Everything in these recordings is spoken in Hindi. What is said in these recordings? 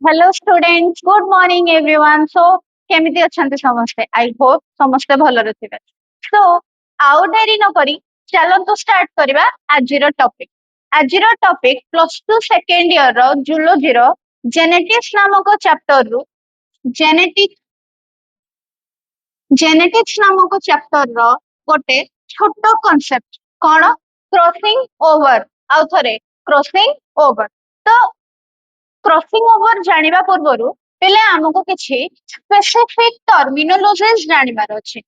Hello students, good morning everyone. So କେମିତି ଅଛନ୍ତି ସମସ୍ତେ? I hope ସମସ୍ତେ ଭଲରେ ଥିବେ. So ଆଉ ଡେରି ନ କରି ଚାଲନ୍ତୁ ଷ୍ଟାର୍ଟ କରିବା ଆଜିର ଟପିକ. ଆଜିର ଟପିକ +2 ସେକେଣ୍ଡ ଇୟର ର ଜୁଲୋଜିର ଜେନେଟିକ୍ସ ନାମକ ଚାପ୍ଟର ରୁ ଜେନେଟିକ୍ସ ନାମକ ଚାପ୍ଟର ର ଗୋଟେ ଛୋଟ କନସେପ୍ଟ କଣ କ୍ରସିଂ ଓଭର ଆଉ ଥରେ କ୍ରସିଂ ଓଭର. ତ କ୍ରସିଂ ଓଭର ଜାଣିବା ପୂର୍ବରୁ ପିଲା ଆମକୁ କିଛି ସ୍ପେସିଫିକ ଟର୍ମିନୋଲୋଜିସ୍ ଜାଣିବାର ଅଛି.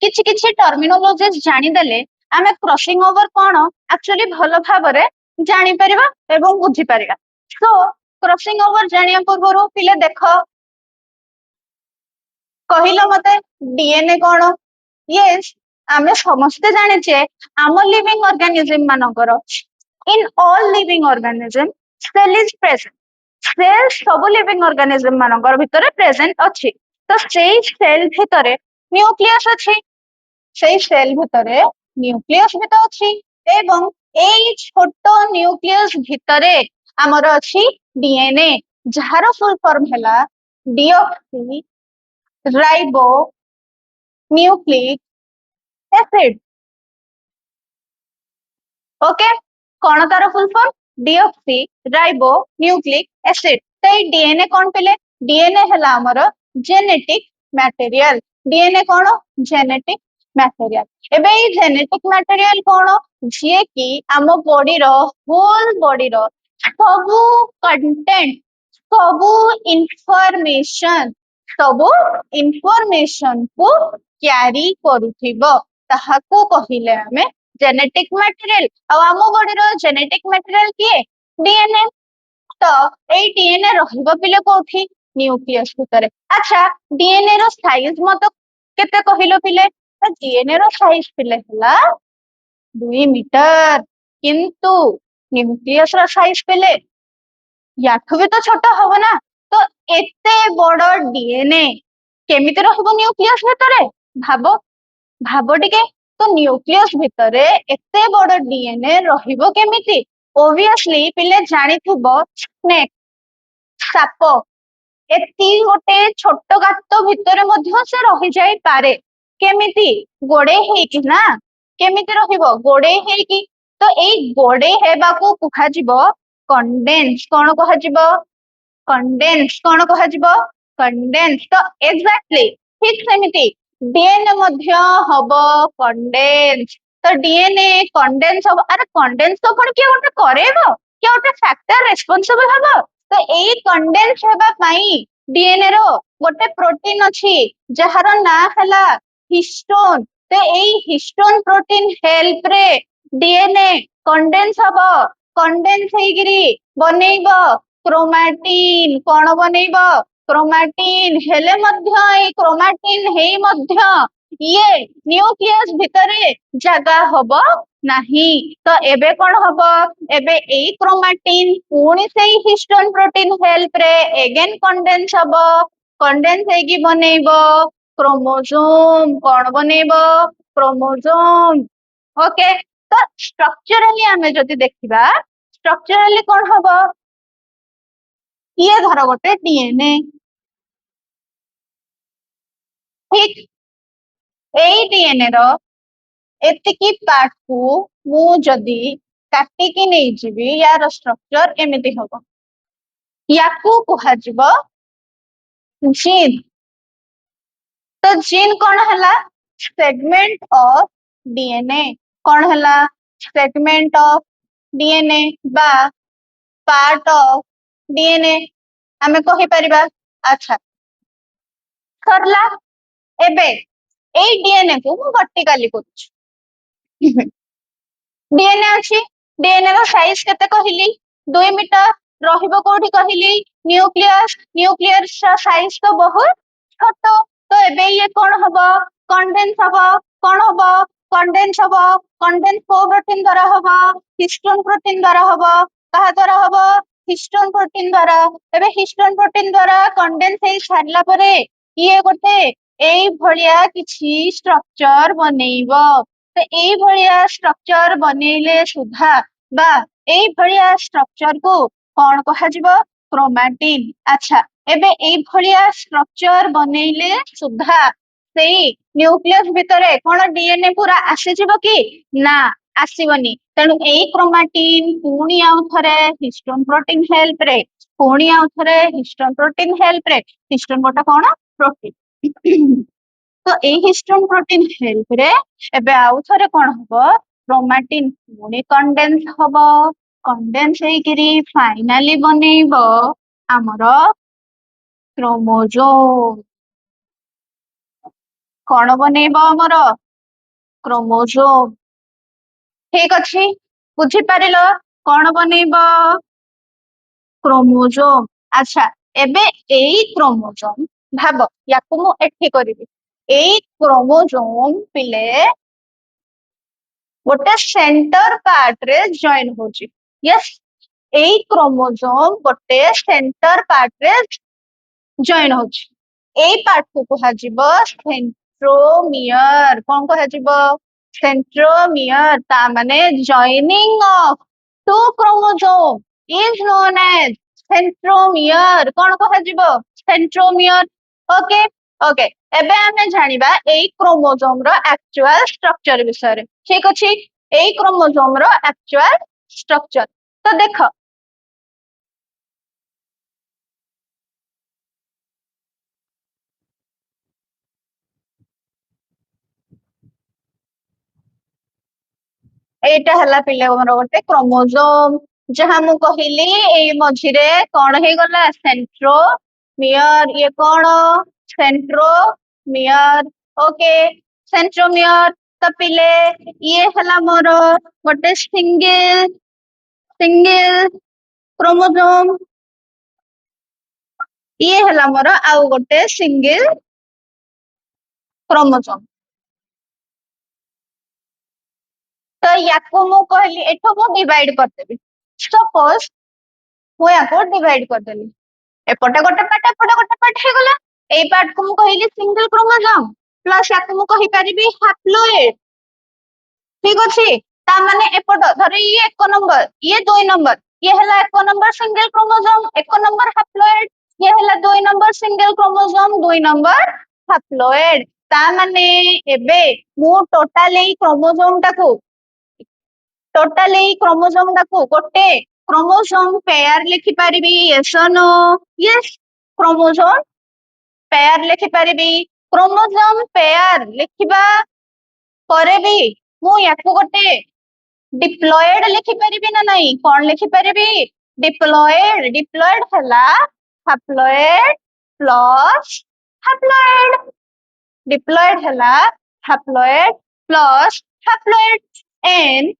କିଛି କିଛି ଟର୍ମିନୋଲୋଜିସ୍ ଜାଣିଦେଲେ ଆମେ କ୍ରସିଂ ଓଭର କଣ ଆକ୍ଚୁଆଲି ଭଲ ଭାବରେ ଜାଣିପାରିବା ଏବଂ ବୁଝିପାରିବା. ସୋ କ୍ରସିଂ ଓଭର ଜାଣିବା ପୂର୍ବରୁ ପିଲା ଦେଖ କହିଲ ମତେ ଡିଏନଏ କଣ? ୟେସ୍, ଆମେ ସମସ୍ତେ ଜାଣିଛେ ଆମ ଲିଭିଂ ଅର୍ଗାନିଜମ ମାନଙ୍କର in all living organism cell is present. Cell ସବୁ ଲିଭିଂ ଅର୍ଗାନିଜମ ମାନଙ୍କର ଭିତରେ ପ୍ରେଜେଣ୍ଟ ଅଛି. ତ ସେଇ ସେଲ୍ ଭିତରେ ନ୍ୟୁକ୍ଲିୟସ୍ ଅଛି. ସେଇ ସେଲ୍ ଭିତରେ ନ୍ୟୁକ୍ଲିୟସ୍ ବି ତ ଅଛି ଏବଂ ଏଇ ଛୋଟ ନ୍ୟୁକ୍ଲିୟସ୍ ଭିତରେ ଆମର ଅଛି ଡିଏନଏ ଯାହାର ଫୁଲ ଫର୍ମ ହେଲା ଡିଅକ୍ସି ରାଇବୋ ନ୍ୟୁକ୍ଲିକ एसिड. ओके, कौन तार full form deoxy ribo nucleic acid. तो ये डीएनए कौन पेले डीएनए हला हमर जेनेटिक मटेरियल. डीएनए कौन जेनेटिक मटेरियल. एबे ये जेनेटिक मटेरियल कौन जे कि आम बॉडी रो होल बॉडी रो सबु कंटेंट सबु इंफॉर्मेशन सबु इंफॉर्मेशन को क्यारी करूथिबो ताहाको कहिले हमें जेनेटिक मटेरियल. ଆଉ ଆମ ବଡିର ଜେନେଟିକ ମେଟେରିଆଲ କିଏ ଡିଏନଏ. ତ ଏଇ ଡିଏନଏ ରହିବ ପିଲେ କୋଉଠି ନ୍ୟୁକ୍ଲିୟସ୍ ଭିତରେ. ଆଚ୍ଛା ଡିଏନଏ ର ସାଇଜ ମତେ କେତେ କହିଲ ପିଲେ? ଡିଏନଏ ର ସାଇଜ ପିଲେ ହେଲା 2 ମିଟର କିନ୍ତୁ ନ୍ୟୁକ୍ଲିୟସ୍ ର ସାଇଜ ପିଲେ ୟାଠୁ ବି ତ ଛୋଟ ହବ ନା. ତ ଏତେ ବଡ ଡିଏନଏ କେମିତି ରହିବ ନ୍ୟୁକ୍ଲିୟସ୍ ଭିତରେ ଭାବ ଭାବ ଟିକେ. ତ ନ୍ୟୁକ୍ଲିୟସ୍ ଭିତରେ ଏତେ ବଡ ଡିଏନଏ ରହିବ କେମିତି? ଓବିୟସଲି ପିଲେ ଜାଣିଥିବ ସ୍ନେକ୍ ସାପ ଏତି ଗୋଟେ ଛୋଟ ଗାତ ଭିତରେ ମଧ୍ୟ ସେ ରହିଯାଇପାରେ. କେମିତି? ଗୋଡେଇ ହେଇକି ନା. କେମିତି ରହିବ ଗୋଡେଇ ହେଇକି. ତ ଏଇ ଗୋଡେଇ ହେବାକୁ କୁହାଯିବ କଣ୍ଡେନ୍ସ. କଣ କୁହାଯିବ? कंडेन्स. कौन कह कंडेन्स. तो एक्जाक्टली ठीक सेमिति डीएनए मध्य हब कंडेन्स. तो डीएनए कंडेन्स हब. अरे कंडेन्स तो पण किए गोटे करेबो किए गोटे फैक्टर रेस्पोंसिबल हबो. तो एई कंडेन्स हेबा पई डीएनए रो गोटे प्रोटीन अछि जहार ना हला हिस्टोन. तो एई हिस्टोन प्रोटीन हेल्प रे डीएनए कंडेन्स हब. कंडेन्स हेगिरी बनेइबो क्रोमाटिन. कौन बनइब क्रोमाटिन. हेले मध्य ए क्रोमाटिन हेई मध्य ये न्यूक्लियस भितरे जगह हब नाही. तो एबे कौन हब एबे एई क्रोमाटिन पुणी सेई हिस्टोन प्रोटीन हेल्प रे एगेन कंडेन्स हब. कंडेन्स हेगी बनइब क्रोमोसोम. कौन बनइब क्रोमोसोम. ओके. तो स्ट्रक्चरली आमे जदि देखिबा स्ट्रक्चरली कौन हब ये धर गोटे डीएनए ठीक. एई डीएनए रो एतिकी पार्ट को मु जदि काटिकी नहीं जीवी यार स्ट्रक्चर एमिति हबो. याकू कुहाजिबो जीन. तो जीन कौन हला सेगमेंट ऑफ डीएनए. कौन हला सेगमेंट ऑफ डीएनए बा पार्ट ऑफ डीएनए आमे कहि परिबा. अच्छा सरला एबे एई डीएनए को मु वर्टिकली करूछु. डीएनए अछि. डीएनए रो साइज केते कहिली 2 मीटर. रहिबो कोठी कहिली न्यूक्लियस. न्यूक्लियस रो साइज तो बहुत छोटो. तो एबे ये कोन हबो कंडेंस हबो. कोन हबो कंडेंस हबो. कंडेंस को प्रोटीन द्वारा हबो हिस्टोन प्रोटीन द्वारा हबो. कहा द्वारा हबो हिस्टोन प्रोटीन द्वारा. एबे हिस्टोन प्रोटीन द्वारा कंडेंस हेई छाडला परे ये गोटे एई भलिया किछि स्ट्रक्चर बनेइबो. तो एई भलिया स्ट्रक्चर बनेइले सुधा बा एई भलिया स्ट्रक्चर को कौन कहाजिबो क्रोमाटिन। अच्छा, एबे एई भलिया स्ट्रक्चर बनेइले सुधा सेई न्यूक्लियस भितरे कोन डीएनए पूरा आसीजिबो कि ना आसीबनी। तेणु एई क्रोमाटिन पुणी आउ थरे हिस्टोन प्रोटीन हेल्प रे पुणी आउ थरे हिस्टोन प्रोटीन हेल्प रे हिस्टोन गोटा कोन प्रोटीन तो एई हिस्टोन प्रोटीन हेल्प रे एबे आउ थरे कोन हबो क्रोमाटिन पुणी कंडेंस हबो कंडेंस ହେଇକିରି फाइनाली बनेइबो ଆମର क्रोमोजोम। कौन बनेइबो हमर क्रोमोजोम। ठीक अछि बुझी पारिलो कौन बनेइबो क्रोमोजोम। अच्छा एबे एई क्रोमोजोम भाब याकु मु एठी करिवि एई क्रोमोजोम पिले गोटे सेंटर पार्ट रे जॉइन होची। यस एई क्रोमोजोम गोटे सेंटर पार्ट रे जॉइन होची। एई पार्ट को कुहाजिबो सेंट्रोमियर। कौन कुहाजिबो सेंट्रोमियर। ता माने joining of two chromosome is known as centromere. कौन कुहाजिबो सेंट्रोमियर। ओके ओके एबे आमे जानिबा एई क्रोमोजोम रो एक्चुअल स्ट्रक्चर विषय रे। ठीक अछि एई क्रोमोजोम रो एक्चुअल स्ट्रक्चर तो देख एटा हला पिले हमर गोटे क्रोमोजोम जहां मु कहिली एई मझिरे कोन हे गला सेंट्रोमियर। ये कोन सेंट्रोमियर। ओके सेंट्रोमियर तो पिले ये हला मोर गोटे सिंगल सिंगल क्रोमोजोम। ये हला मोर आउ गोटे सिंगल क्रोमोजोम। तो याको मु कहली एठो मु डिवाइड करदेबी। सपोज मु याको डिवाइड करदेली एपटे गोटे पार्ट एपटे गोटे पार्ट हे गला। एई पार्ट को मु कहली सिंगल क्रोमोजोम प्लस याको मु कहि परिबी हैप्लोइड। ठीक अछि ता माने एपट धरे ये एक नंबर ये 2 नंबर ये हला एक नंबर सिंगल क्रोमोजोम एक नंबर हैप्लोइड। ये हला 2 number single chromosome 2 number haploid. ता माने एबे मु टोटल एई क्रोमोजोम टाको गोटे क्रोमोजोम पेयर लिखि परिबी। यस और नो। यस क्रोमोजोम पेयर लिखि परिबी। क्रोमोजोम पेयर लिखिबा परे भी मु याको गोटे डिप्लॉयड लिखि परिबी ना नहीं। कौन लिखि परिबी डिप्लॉयड। डिप्लॉयड हला हैप्लॉयड प्लस हैप्लॉयड। डिप्लॉयड हला haploid plus haploid n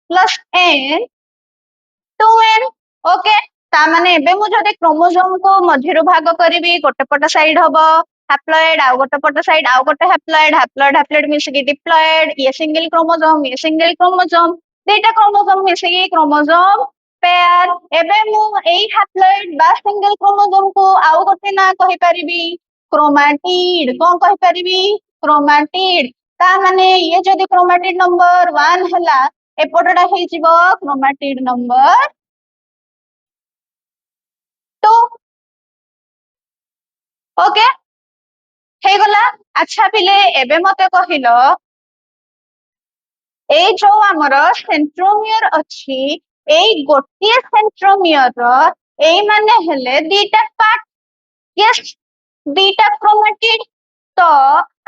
plus n 2n। Okay ता माने एबे मु जदि क्रोमोजोम को मझिरु भाग करिवि गोटे पट साइड हबो हैप्लॉयड आउ गोटे पट साइड आउ गोटे हैप्लॉयड हैप्लॉयड हैप्लॉयड मिसिकी डिप्लॉयड। ये सिंगल क्रोमोजोम दुईटा क्रोमोजोम मिसिकी क्रोमोजोम पेयर। एबे मु एई हैप्लॉयड बा सिंगल क्रोमोजोम को आउ गोटे ना कहि परिबी क्रोमैटिड। कोन कहि परिबी क्रोमैटिड। ता माने ये जदि क्रोमैटिड नंबर 1 हला एपटटा हेजिबो क्रोमैटिड नंबर 2। ओके हे गला। अच्छा पिले एबे मते कहिलो एई जो हमर सेंट्रोमियर अछि एई गोटिए सेंट्रोमियर रो एई माने हेले दीटा पार्ट। यस दीटा क्रोमैटिड। तो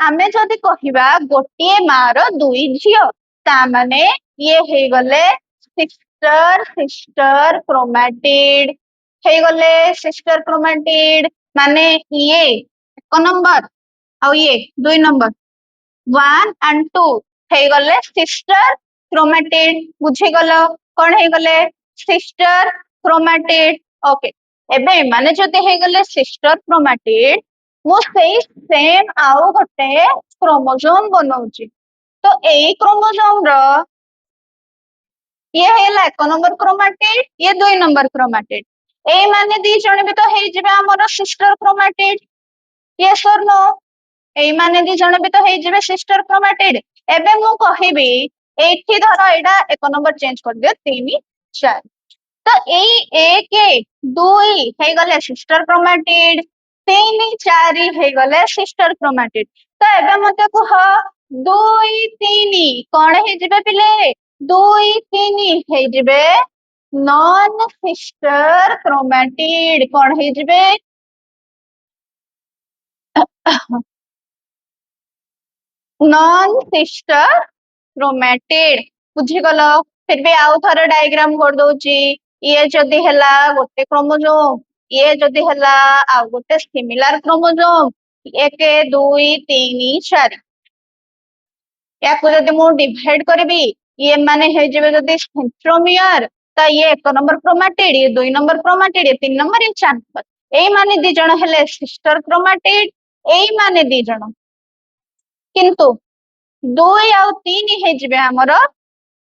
आमे जदि कहिबा गोटिए मार दुई झियो ता माने ये हे गले सिस्टर सिस्टर क्रोमैटिड हे गले सिस्टर क्रोमैटिड। माने ये एक नंबर आउ ये 2 नंबर 1 and 2 हे गले सिस्टर क्रोमैटिड। बुझी गलो कोन हे गले सिस्टर क्रोमैटिड। ओके एबे माने जदि हे गले सिस्टर क्रोमैटिड मु सेई सेम आउ गोटे क्रोमोजोम बनौची। तो एई क्रोमोजोम रो ये हेला एक नंबर क्रोमैटिड ये 2 नंबर क्रोमैटिड। एई माने दी जण भी तो हे जिबे हमर सिस्टर क्रोमैटिड। यस और नो एई माने दी जण भी तो हे जिबे सिस्टर क्रोमैटिड। एबे मु कहिबी एठी धर एडा एक नंबर चेंज कर दियो 3 4 तो एई एक दुई हे गले सिस्टर क्रोमैटिड, तीन चार हे गले सिस्टर क्रोमैटिड। तो एबे मते कह दुई तीन कौन हे जिबे पिले, दुई तीन हे जिबे नॉन सिस्टर क्रोमैटिड। कौन हे जिबे नॉन सिस्टर क्रोमैटिड। बुझीगल। फिर भी आउ थरे डायग्राम कर दोची। ये जदी हला गोटे क्रोमोसोम, ये जदी हला आउ गोटे सिमिलर क्रोमोसोम, एक दुई तीन चार, याकू जदी मु डिवाइड करबी, ये माने हे जेबे जदी सेंट्रोमियर, तो ये एक नंबर क्रोमैटिड, ये दुई नंबर क्रोमैटिड, ये तीन नंबर, ये चार नंबर। एई माने दी जण हेले सिस्टर क्रोमैटिड, एई माने दी जण। किंतु दुई आउ तीन हे जिबे हमर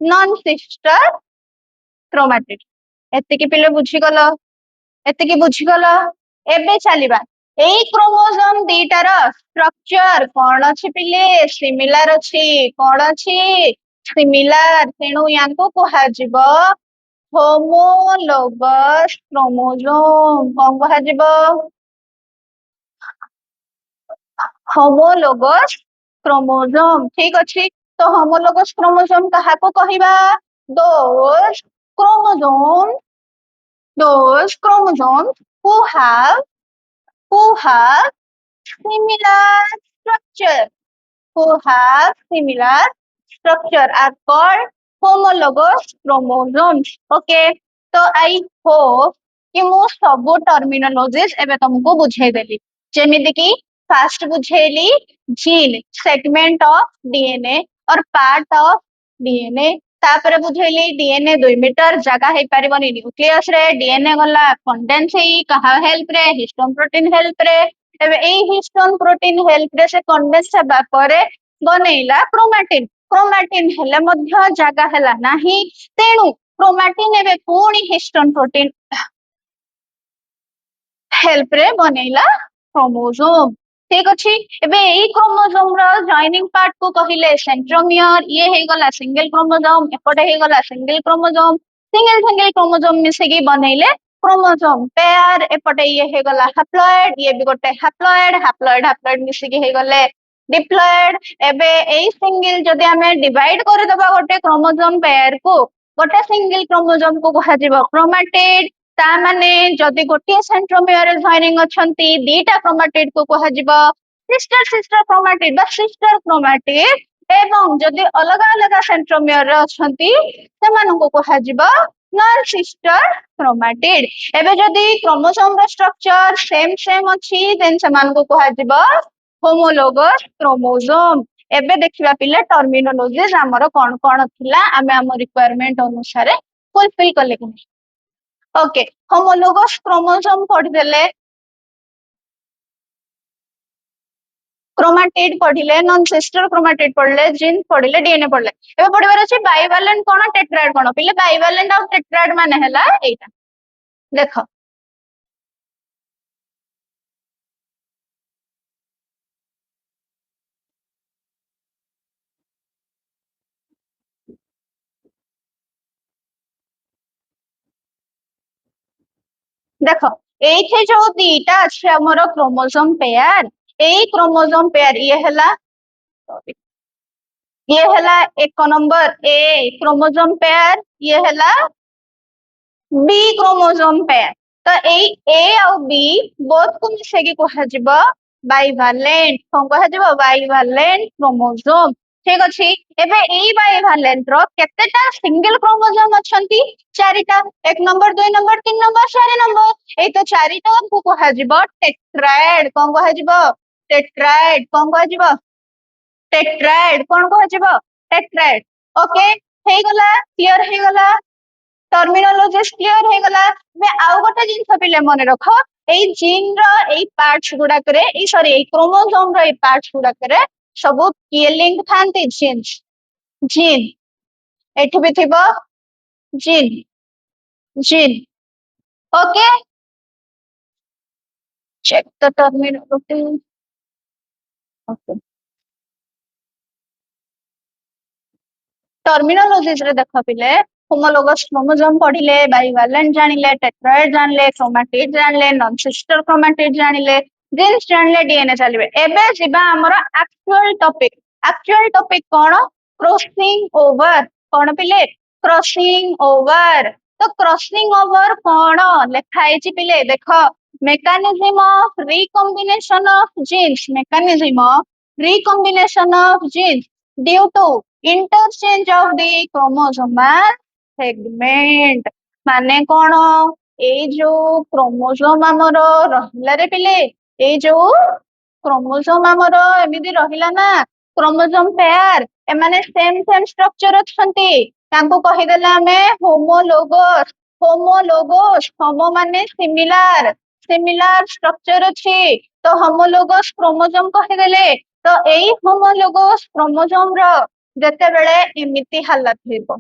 नॉन सिस्टर क्रोमैटिड। एतिकी पिले बुझीगल, एतिकी बुझीगल। एबे चलिबा एई क्रोमोसोम दीटार स्ट्रक्चर कौन अछि पिले, सिमिलर अछि। कौन अछि, सिमिलर। तेणु यांको कहा जिवो होमोलोगस क्रोमोसोम। कौन कहा जिवो, होमोलोगस क्रोमोसोम। ठीक अछि। तो होमोलोगस क्रोमोसोम काहाको कहिबा, those chromosome, those chromosome who have who have similar structure, who have similar structure are called homologous chromosomes. Okay, तो आई होप कि मु सब टर्मिनोलॉजीज एबे तुमको बुझाई देली। जेमिति कि फास्ट बुझेली जीन, सेगमेंट ऑफ डीएनए और पार्ट ऑफ डीएनए। तापर बुझेली डीएनए 2 मीटर जगह हे परिबनी न्यूक्लियस रे, डीएनए गला कंडेंस हे कहा हेल्प रे, हिस्टोन प्रोटीन हेल्प रे। एबे एई हिस्टोन प्रोटीन हेल्प रे से कंडेंस हेबा परे बनेइला क्रोमैटिन। क्रोमैटिन हेले मध्य जगह हेला नाही, तेणु क्रोमैटिन एबे पुणी हिस्टोन प्रोटीन हेल्प रे बनेइला क्रोमोसोम। ठीक अछि। एबे एई क्रोमोसोम रो जॉइनिंग पार्ट को कहिले सेंट्रोमियर। ये हे गला सिंगल क्रोमोसोम, एपटे हे गला single chromosome. Single single chromosome मिसेगी बनेइले क्रोमोसोम पेयर। एपटे ये हे गला हैप्लॉइड, ये भी गोटे हैप्लॉइड, हैप्लॉइड हैप्लॉइड मिसेगी हे गले डिप्लॉइड। एबे एई सिंगल जदि हमें डिवाइड कर दबा गोटे क्रोमोसोम पेयर को, गोटे सिंगल क्रोमोसोम को कहा जिवो क्रोमैटिड। ता माने जदि गोटे सेंट्रोमियर जॉइनिंग अछंती दीटा क्रोमैटिड को कहा जिवो सिस्टर सिस्टर क्रोमैटिड बा सिस्टर क्रोमैटिड। एवं जदि अलग अलग सेंट्रोमियर अछंती सेमानको कहा जिवो नॉन सिस्टर क्रोमैटिड। एबे जदि क्रोमोसोम रो स्ट्रक्चर सेम सेम अछि देन सेमानको कहा जिवो होमोलोगस क्रोमोसोम। एबे देखिबा पिले टर्मिनोलॉजीज हमर कोन कोन थिला, आमे हम रिक्वायरमेंट अनुसार फुलफिल कले कि। ओके, होमोलोगस क्रोमोसोम पढ़िदेले, क्रोमैटिड पढ़िले, नॉन सिस्टर क्रोमैटिड पढ़ले, जीन पढ़िले, डीएनए पढ़ले। एबे पढ़िबार अछि बाइवैलेंट कोन टेट्राएड कोन। पिले बाइवैलेंट और टेट्राएड माने हला एटा देखो। देखो एइथे जो दीटा अछि हमर क्रोमोसोम पेयर, एई क्रोमोसोम पेयर ये हला, ये हला एक नंबर ए क्रोमोसोम पेयर, ये हला बी क्रोमोसोम पेयर। तो ए और बी बोथ को मिसेगी कहा जिवो बाइवैलेंट। कोन कहा जिवो बाइवैलेंट क्रोमोसोम। ठीक अछि। एबे एई बाइवैलेंट रो केतेटा सिंगल क्रोमोसोम अछंती, चारिटा। एक नंबर, दुई नंबर, तीन नंबर, चार नंबर। एई तो चारिटा को कहा जिवो टेट्राएड। कोन कहा जिवो टेट्राएड। कोन कहा जिवो टेट्राएड। कोन कहा जिवो टेट्राएड। ओके, हे गला क्लियर हे गला, टर्मिनोलॉजीज क्लियर हे गला। मैं आउ गोटे जिंस पिले मने रखो, एई जीन रो एई पार्ट्स गुडा करे, एई सॉरी एई क्रोमोसोम रो एई पार्ट्स गुडा करे सब किए लिंक थांती जीन्स, जीन एठी भी थिबो gene, gene. Okay, check the terminology. Okay, terminologies रे देखो पिले होमोलोगस क्रोमोसोम पढ़िले, बाइवैलेंट जानिले, टेट्राएड जानिले, क्रोमैटिड जानिले, नॉन सिस्टर क्रोमैटिड जानिले, जीन्स जानिले, डीएनए चलिबे। एबे जिबा हमर एक्चुअल टॉपिक। एक्चुअल टॉपिक कोन? Crossing over. कोन पिले? Crossing over. तो क्रॉसिंग ओवर कोन लिखा है पिले? देखो, mechanism of recombination of genes, mechanism of recombination of genes due to interchange of the chromosomal segment। माने कौन? एई जो क्रोमोसोम हमर रहिला रे पिले, एई जो क्रोमोसोम हमर एमिति रहिला ना, क्रोमोसोम पेयर एमाने सेम सेम स्ट्रक्चर अछंती, तांको कहि देला हमें होमोलोगस। होमोलोगस, होमो माने सिमिलर, सिमिलर स्ट्रक्चर अछि, तो होमोलोगस क्रोमोसोम कहि देले। तो एई होमोलोगस क्रोमोसोम रो जते बेले एमिति हालत हेबो,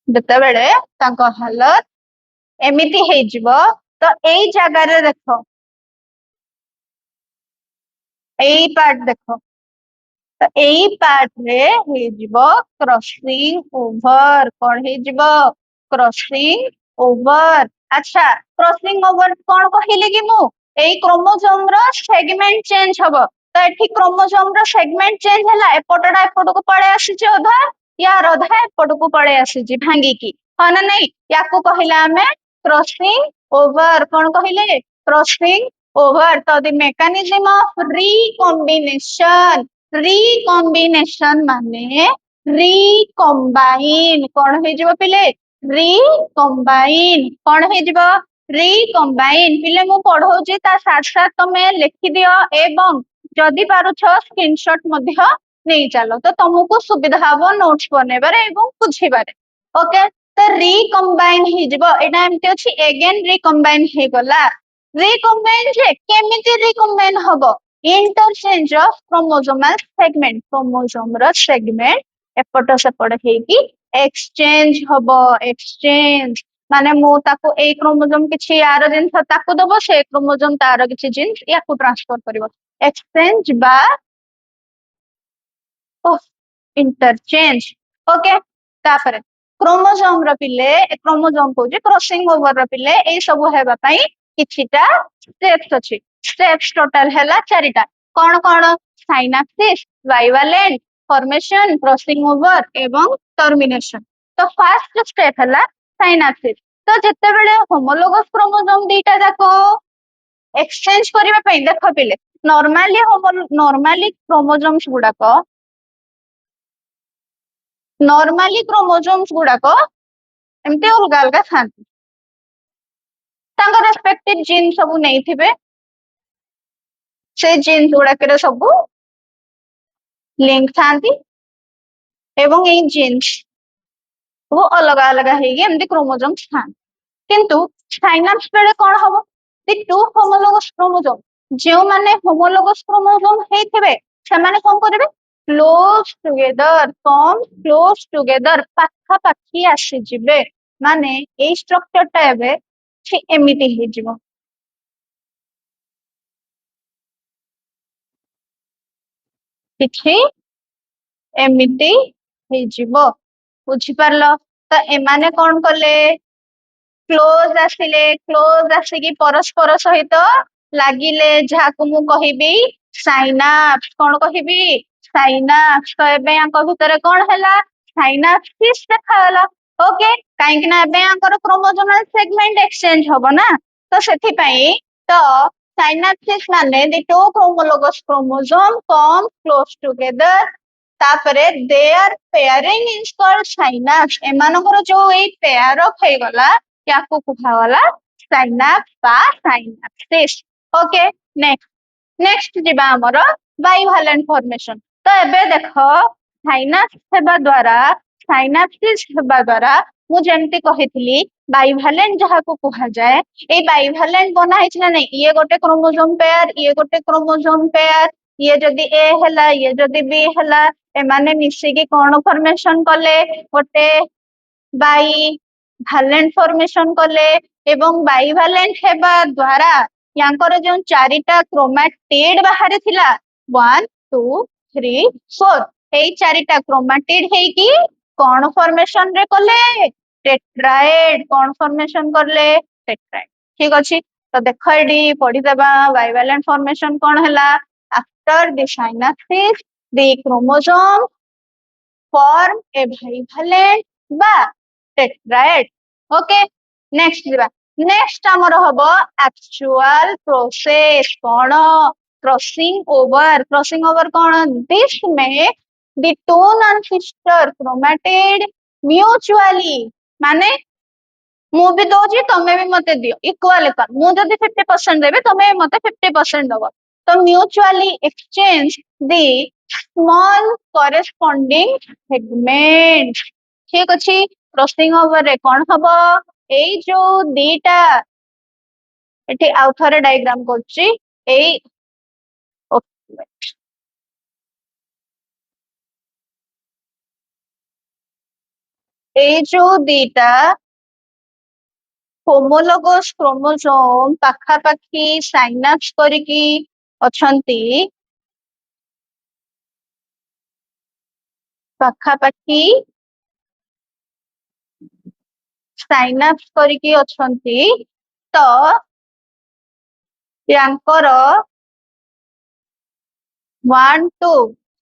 जते बेले तांको हालत एमिति हेजिबो। तो एई जगह रे देखो, एई पार्ट देखो, तो एई पार्ट रे हेजिबो क्रॉसिंग ओवर। कोन हेजिबो? Crossing over. अच्छा, क्रॉसिंग ओवर कोन कहिले कि मु? एई क्रोमोसोम रो सेगमेंट चेंज हबो। तो एठी क्रोमोसोम रो सेगमेंट चेंज हला, एपटडा एपटको पळे आसीचे अधा, या अधा एपटको पळे आसीची भांगी की, हा ना नहीं? याको कहिला हमें क्रॉसिंग ओवर। कोन कहिले? Crossing over. तो the mechanism of recombination, recombination माने रिकॉम्बाइन। कौन हे जिवो पिले? रिकॉम्बाइन। कौन हे जिवो? रिकॉम्बाइन। पिले मु पढौची ता साथ साथ तमे लिखि दियो, एवं जदि पारुछ स्क्रीनशॉट मध्य नहीं चलो, तो तुमको सुविधा हबो नोट्स बनेबारे एवं बुझिबारे। ओके, तो रिकॉम्बाइन हे जिवो, एटा एमती अछि, अगेन रिकॉम्बाइन हे गला। रिकॉम्बाइन जे केमिति रिकॉम्बाइन हबो? Interchange of chromosomal segment, chromosome रो सेगमेंट एपट सेपट हेकी एक्सचेंज हबो। एक्सचेंज माने मु ताको ए क्रोमोसोम किछि यार जिंस ताको दबो, से क्रोमोसोम तार किछि जिंस याकु ट्रांसफर करिवो। एक्सचेंज बा इंटरचेंज। ओके, तापरे क्रोमोसोम रो पिले, क्रोमोसोम को जे क्रॉसिंग ओवर रो पिले ए सब हेबा पई किछिटा स्टेप्स अछि। स्टेप्स टोटल हैला चारिटा। कौन कौन? साइनाप्सिस, बाइवैलेंट, फॉर्मेशन, क्रॉसिंग ओवर एवं टर्मिनेशन। तो फर्स्ट स्टेप हैला साइनाप्सिस। तो जते बेले होमोलोगस क्रोमोसोम दीटा जाको एक्सचेंज करिबा पई, देखो पिले, नॉर्मली क्रोमोसोम्स गुडाको, नॉर्मली क्रोमोसोम्स गुडाको एमती अलगा अलगा थांती, तांको रेस्पेक्टिव जीन सब नहीं थिबे, से जीन गुडाके सब लिंक थांती, एवं ए जीन्स वो अलग अलग हेगी एमती क्रोमोसोम्स थांती। किंतु साइनाप्स बेले कौन हबो? दि टू होमोलोगस क्रोमोसोम, जो माने होमोलोगस क्रोमोसोम हेथिबे से माने कोन करिवे? क्लोज टुगेदर, कम क्लोज टुगेदर, पाखा पाखी आसी जिवे। माने ए स्ट्रक्चर टा एबे छि एमिति हे जिवो। किछि एमिति हे जिवो, बुझि पारलो? तो एमाने कौन कले? क्लोज आसिले, क्लोज आसिकी परस्पर सहित लागिले, जहाको मु कहिबी साइनाप्स। कौन कहिबी? साइनाप्स। तो एबे यांको भितरे कौन हैला? साइनाप्सिस देखाला। ओके, काहेकि ना एबे यांकर क्रोमोसोमल सेगमेंट एक्सचेंज हबो ना, तो सेथि पई तो साइनाप्सिस माने the two homologous chromosome come close together, तापरे their pairing is called synapse. एमानकर जो ए पेयर अप हे गला याको कुहावाला साइनाप्स बा साइनाप्सिस। ओके, नेक्स्ट नेक्स्ट जिबा हमर बाइवैलेंट फॉर्मेशन। तो एबे देखो, साइनाप्स हेबा द्वारा, साइनाप्सिस हेबा द्वारा मु जेमति कहितली बाइवैलेंट जहाको कुहा जाए, ए बाइवैलेंट बना हिच ना नहीं, ये गोटे क्रोमोसोम पेयर, ये गोटे क्रोमोसोम पेयर, ये जदी ए हला, ये जदी बी हला, एमाने मिसी की कोन फॉर्मेशन कले? गोटे बाई भैलेंट फॉर्मेशन कले। एवं बाइवैलेंट हेबा द्वारा यांकर जो चारिटा क्रोमैटिड बाहर थिला, 1 2 3 4 এই চাରିটা କ୍ରୋମାଟିଡ ହେଇକି କଣ ଫର୍ମେସନ ରେ କଲେ ଟେଟ୍ରାଏଡ କଣ ଫର୍ମେସନ କଲେ ଟେଟ୍ରାଏଡ ଠିକ ଅଛି ତ ଦେଖ ଏଠି ପଢିଦେବା ବାଇଭାଲେଣ୍ଟ ଫର୍ମେସନ କଣ ହେଲା after the synapses the chromosome form a bivalent বা tetraed okay next ଯିବା next ଆମର ହବ actual process କଣ crossing over କଣ this make the two non-sister chromatid mutually ମାନେ ମୁଁ ବି ଦଉଛି ତମେ ବି ମତେ ଦିଅ ଇକ୍ୱାଲ ମୁଁ ଯଦି 50% ଦେବି ତମେ ମତେ 50% ଦବ ତ mutually exchange the small corresponding segments ଠିକ ଅଛି କ୍ରସିଂ ଓଭର ରେ କଣ ହବ ଏଇ ଯୋଉ ଦିଟା ଏଠି ଆଉ ଥରେ ଡାଇଗ୍ରାମ କରୁଛି ଏଇ ଏଇ ଯୋଉ ଦିଟା ହୋମୋଲୋଗସ୍ କ୍ରୋମୋଜୋମ ପାଖାପାଖି ସାଇନାପ୍ସ କରିକି ଅଛନ୍ତି ପାଖାପାଖି ସାଇନାପ୍ସ କରିକି ଅଛନ୍ତି ତ ୟାଙ୍କର 1 2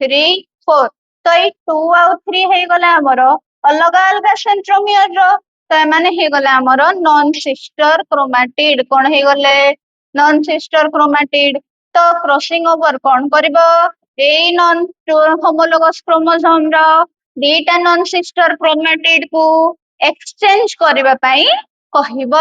3 4 ତ ଏଇ 2 ଆଉ 3 ହେଇଗଲା ଆମର ଅଲଗା ଅଲଗା ସେଣ୍ଟ୍ରୋମିୟର ର ତ ଏମାନେ ହେଇଗଲେ ଆମର ନନ୍ ସିଷ୍ଟର କ୍ରୋମାଟିଡ କଣ ହେଇଗଲେ ନନ୍ ସିଷ୍ଟର କ୍ରୋମାଟିଡ ତ କ୍ରସିଂ ଓଭର କଣ କରିବ ଏଇ ନନ୍ ହୋମୋଲୋଗସ୍ କ୍ରୋମୋଜୋମ ର ଦିଟା ନନ୍ ସିଷ୍ଟର କ୍ରୋମାଟିଡ କୁ ଏକ୍ସଚେଞ୍ଜ କରିବା ପାଇଁ କହିବ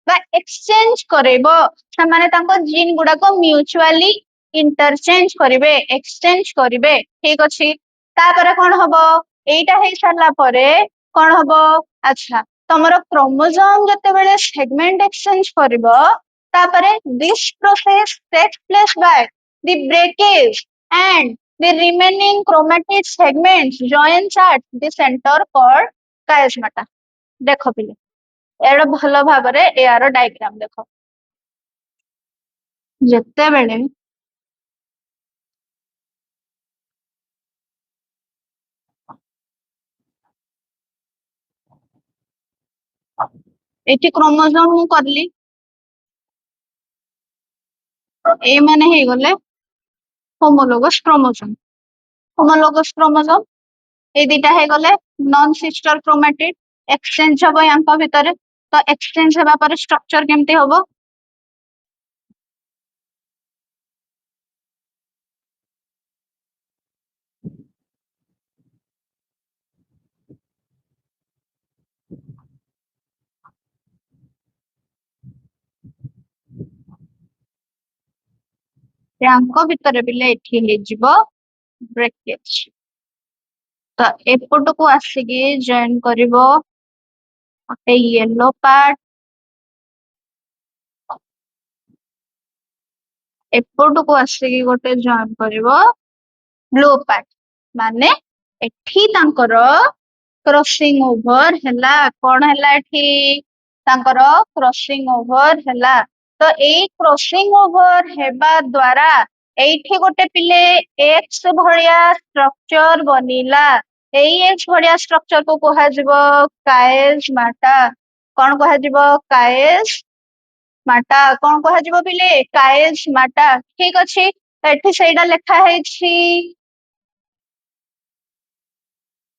ବା ଏକ୍ସଚେଞ୍ଜ କରେଇବ ସେମାନେ ତାଙ୍କ ଜିନ୍ ଗୁଡାକ ମ୍ୟୁଚୁଆଲି ଇଣ୍ଟରଚେଞ୍ଜ କରିବେ ଏକ୍ସଚେଞ୍ଜ କରିବେ ଠିକ ଅଛି ତାପରେ କଣ ହବ ଏଇଟା ହେଇ ସାରିଲା ପରେ କଣ ହବ ଆଚ୍ଛା ତମର କ୍ରୋମୋଜୋମ ଯେତେବେଳେ ସେଗମେଣ୍ଟ ଏକ୍ସଚେଞ୍ଜ କରିବ ତାପରେ this process takes place by the breakage and the remaining chromatid segments joins at the center called chiasmata ଦେଖ ପିଲେ ଏହାର ଭଲ ଭାବରେ ଏହାର ଡାଇଗ୍ରାମ ଦେଖ ଯେତେବେଳେ ଏଠି କ୍ରୋମୋଜୋମ ମୁଁ କରିଲି ଏଇ ମାନେ ହେଇଗଲେ ହୋମୋଲୋଗସ୍ କ୍ରୋମୋଜୋମ ଏଇ ଦିଟା ହେଇଗଲେ ନନ୍ ସିଷ୍ଟର କ୍ରୋମାଟିଡ ଏକ୍ସଚେଞ୍ଜ ହବ ୟାଙ୍କ ଭିତରେ ତ ଏକ୍ସଚେଞ୍ଜ ହେବା ପରେ ଷ୍ଟ୍ରକ୍ଚର କେମିତି ହବ ୟାଙ୍କ ଭିତରେ ପିଲେ ଏଠି ହେଇଯିବ ବ୍ରେକେଜ ତ ଏପଟକୁ ଆସିକି ଜଏନ କରିବ ଗୋଟେ ୟେଲୋ ପାର୍ଟ ଏପଟକୁ ଆସିକି ଗୋଟେ ଜଏନ କରିବ ବ୍ଲୁ ପାର୍ଟ ମାନେ ଏଠି ତାଙ୍କର କ୍ରସିଂ ଓଭର ହେଲା କଣ ହେଲା ଏଠି ତାଙ୍କର କ୍ରସିଂ ଓଭର ହେଲା ତ ଏଇ କ୍ରସିଂ ଓଭର ହେବା ଦ୍ଵାରା ଏଇଠି ଗୋଟେ ପିଲେ ଏକ୍ସ ଭଳିଆ ଷ୍ଟ୍ରକ୍ଚର ବନିଲା ଏଇ ଏକ୍ସ ଭଳିଆ ଷ୍ଟ୍ରକ୍ଚର କୁ କୁହାଯିବ କାଏଜ ମାଟା କଣ କୁହାଯିବ କାଏଜ ମାଟା କଣ କୁହାଯିବ ପିଲେ କାଏଜ ମାଟା ଠିକ ଅଛି ଏଠି ସେଇଟା ଲେଖା ହେଇଛି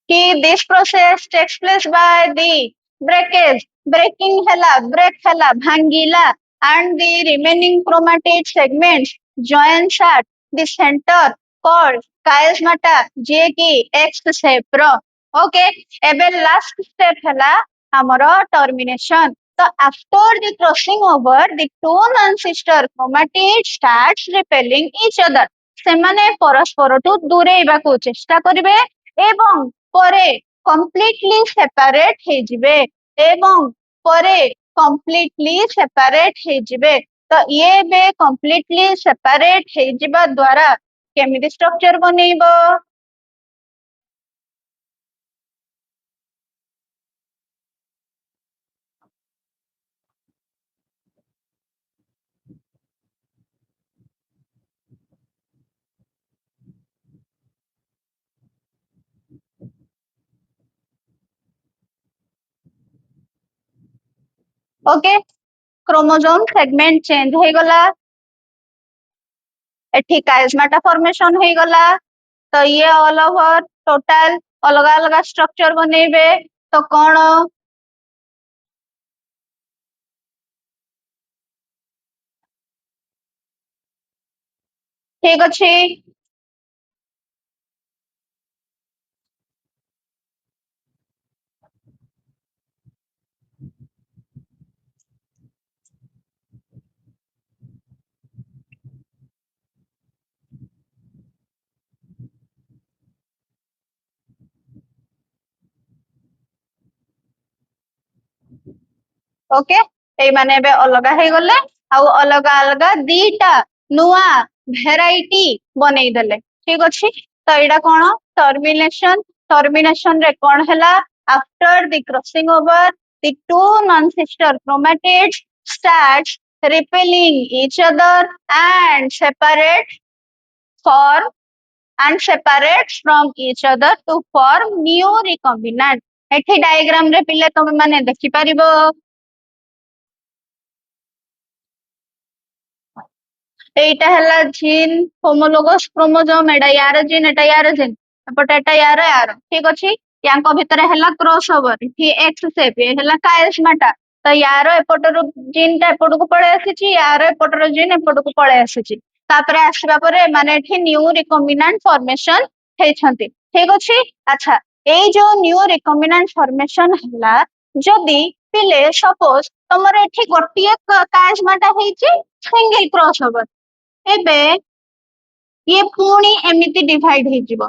कि this process takes place by the breakage breaking hela break hela bhangila and the remaining chromatid segments joins at the center called chiasmata जे कि x shape रो okay ଏବେ last step hela ଆମର termination so after the crossing over the two non-sister chromatids starts repelling each other ସେମାନେ ପରସ୍ପରଠୁ ଦୂରେଇବାକୁ ଚେଷ୍ଟା କରିବେ ଏବଂ ପରେ କମ୍ପ୍ଲିଟଲି ସେପାରେଟ ହେଇଯିବେ ଏବଂ ପରେ କମ୍ପ୍ଲିଟଲି ସେପାରେଟ ହେଇଯିବେ ତ ଇଏ ଏବେ କମ୍ପ୍ଲିଟଲି ସେପାରେଟ ହେଇଯିବା ଦ୍ଵାରା କେମିତି ଷ୍ଟ୍ରକ୍ଚର ବନେଇବ ओके क्रोमोसोम सेगमेंट चेंज हो गला एठी काइजमाटा फॉर्मेशन हो गला तो ये ऑल ओवर टोटल अलग अलग स्ट्रक्चर बनेबे तो कौन ठीक अच्छे ओके ये माने बे अलग हे गले आउ अलग अलग दीटा नुआ भेराइटी बनेई देले ठीक अछि तो एडा कोन टर्मिनेशन टर्मिनेशन रे कोन हला after the crossing over the two non sister chromatids starts repelling each other and separate form and separates from each other to form new recombinant एठी डायग्राम रे पिले तुम माने देखि परिबो এইটা ହେଲା ଜିନ୍ ହୋମୋଲୋଗସ୍ କ୍ରୋମୋଜୋମ ଏଟା ୟାର ଜିନ୍ ଏଟା ୟାର ଜିନ୍ ଏପଟେ ଏଟା ୟାର ୟାର ଠିକ ଅଛି ୟାଙ୍କ ଭିତରେ ହେଲା କ୍ରସ୍ ଓଭର ଏଠି ଏକ୍ସ ସେପ୍ ଏ ହେଲା କାଏସ୍ମାଟା ତ ୟାର ଏପଟରୁ ଜିନ୍ ଟା ଏପଟକୁ ପଳେଇ ଆସିଛି ୟାର ଏପଟର ଜିନ୍ ଏପଟକୁ ପଳେଇ ଆସିଛି ତାପରେ ଆସିବା ପରେ ମାନେ ଏଠି ନ୍ୟୁ ରିକମ୍ବିନାଣ୍ଟ ଫର୍ମେସନ ହେଇଛନ୍ତି ଠିକ ଅଛି ଆଚ୍ଛା ଏଇ ଯୋଉ ନ୍ୟୁ ରିକମ୍ବିନାଣ୍ଟ ଫର୍ମେସନ ହେଲା ଯଦି ପିଲେ ସପୋଜ ତମର ଏଠି ଗୋଟିଏ କାଏସ୍ମାଟା ହେଇଛି ସିଙ୍ଗଲ କ୍ରସ୍ ଓଭର ଏବେ ये पुणी एमिति डिवाइड ହେଇଯିବ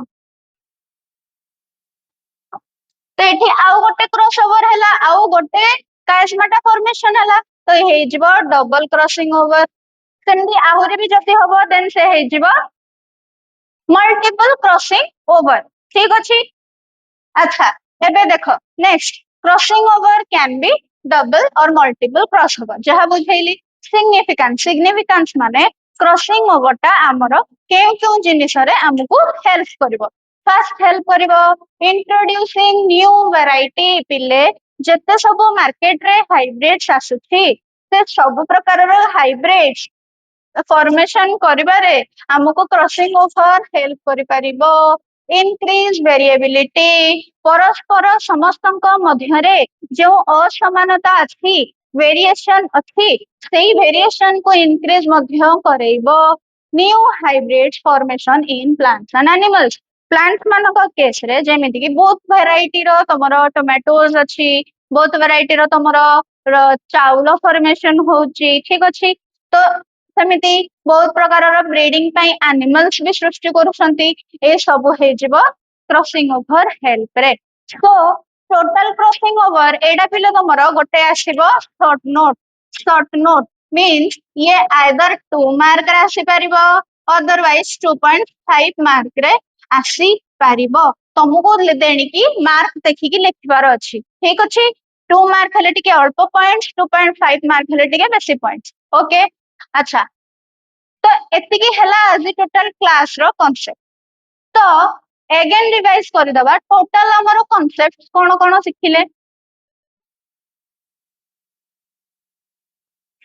तो एठी आउ गोटे क्रॉसओवर हैला आउ गोटे कास्माटा फॉर्मेशन हैला तो ହେଇଯିବ डबल क्रॉसिंग ओवर सेमती आहुरी भी जति हबो देन से ହେଇଯିବ मल्टीपल क्रॉसिंग ओवर ठीक अछि अच्छा एबे देखो next crossing over can be double और मल्टीपल क्रॉस ओवर जहा बुझैली सिग्निफिकेंस माने क्रॉसिंग ओवर टा हमरो केउ केउ जिनिस रे हमकु हेल्प करिवो फर्स्ट हेल्प करिवो इंट्रोड्यूसिंग न्यू वैरायटी पिले जते सब मार्केट रे हाइब्रिड्स आसुछि से सब प्रकार रो हाइब्रिड्स फॉर्मेशन करिबारे हमको क्रॉसिंग ओवर हेल्प करि परिबो इनक्रीज वेरिएबिलिटी परस्पर समस्तक मध्यरे जो असमानता अछि वेरिएशन अछि सेही वेरिएशन को इनक्रीज मध्य करेइबो new hybrid formation in plants and animals plants मानक केस रे जेमिति कि बहुत वैरायटी रो तमरो टोमेटोज अछि बहुत वैरायटी रो तमरो चाउल फॉर्मेशन होउची ठीक अछि तो सेमिति बहुत प्रकार ब्रीडिंग एनिमल्स भी सृष्टि करुछंती ए सब हे जिवो क्रॉसिंग ओवर हेल्प रे तो टोटल क्रॉसिंग ओवर एडा पिले तमरो गोटे आसीबो शॉर्ट नोट मींस ये आइदर 2 मार्क रे आसी परिबो अदरवाइज 2.5 मार्क रे आसी परिबो तुमको देनी की मार्क देखि की लिखबार अछि ठीक अछि 2 मार्क हेले टिके अल्प पॉइंट्स 2.5 मार्क हेले टिके बेसी पॉइंट्स ओके अच्छा तो एतिकी हला आज टोटल क्लास रो कांसेप्ट तो अगेन रिवाइज कर दबा टोटल हमरो कांसेप्ट कोन कोन सिखिले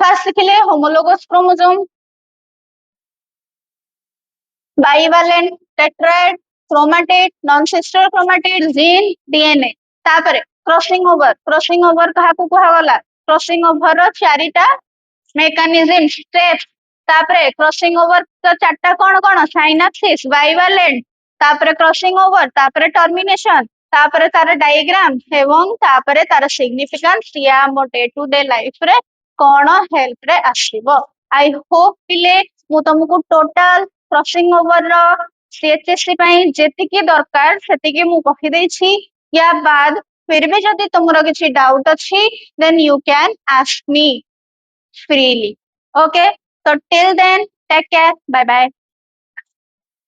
फर्स्ट सिखिले homologous chromosome bivalent tetrad chromatid non sister chromatid gene DNA तापरे क्रॉसिंग ओवर कहा को कहा गला क्रॉसिंग ओवर रो चारिटा मेकानिज्म स्टेप्स तापरे क्रॉसिंग ओवर तो चारटा कोन कोन साइनेप्सिस बाइवैलेंट तापरे क्रॉसिंग ओवर तापरे टर्मिनेशन तापरे तार डायग्राम एवं तापरे तार सिग्निफिकेंस या मो डे टू डे लाइफ रे कोन हेल्प रे आसीबो आई होप पिले मु तुमको टोटल क्रॉसिंग ओवर रो सीएचएससी पई जेतिकी दरकार सेतिकी मु कहि देछि या बाद फिर भी जदि तुमरो किछि डाउट अछि then you can ask me freely. Okay, so till then, take care. Bye bye.